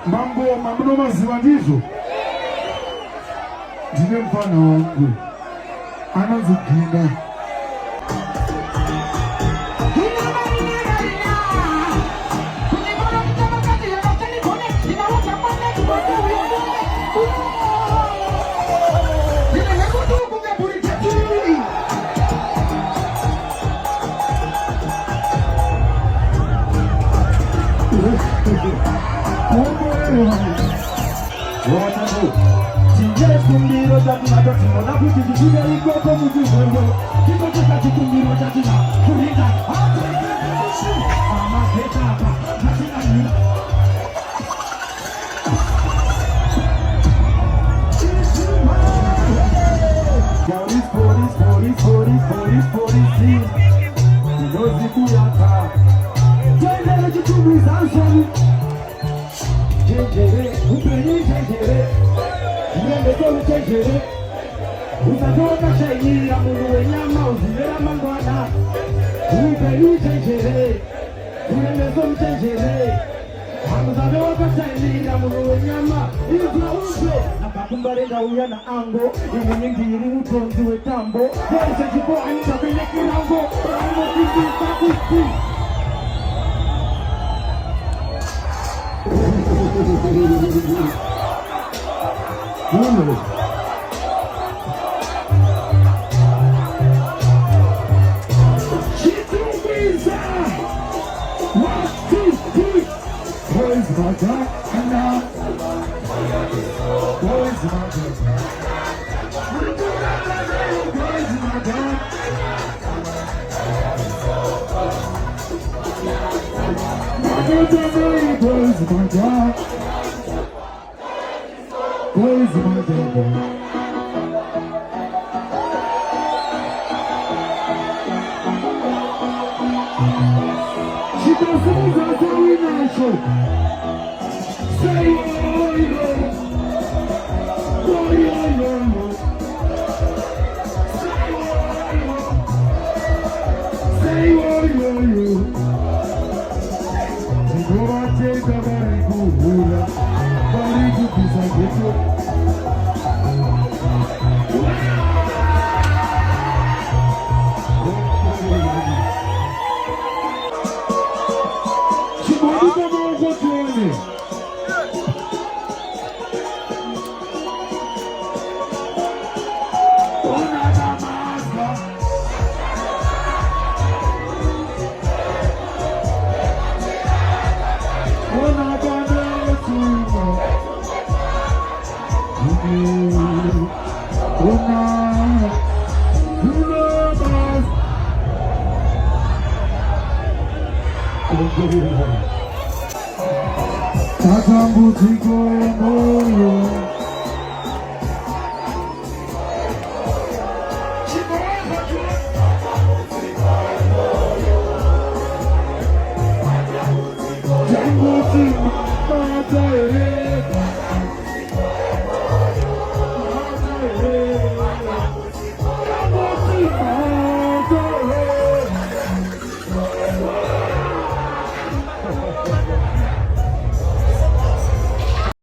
Mambo maziwa ndizo ndine mfana wangu anazogina Kumbiro tatu na tatu na kuti kujia iko kwa mjumbo kiko kati kumbiro tatu na kuringa ama keta hapa katika nini police ndozi kuyaka tena jitumbi zangu jejere upeni jejere Jejere utatoka shairi ya Mungu wenyama uzilera mangwana Uipeli jejere unemezo mjejere Hamuzatoka shairi ya Mungu wenyama Izla upe Nakakumbare na uya na ango Ini nyingiri utonzi wetambo Waise jipo anita bine kirango Ramo kiki sakusti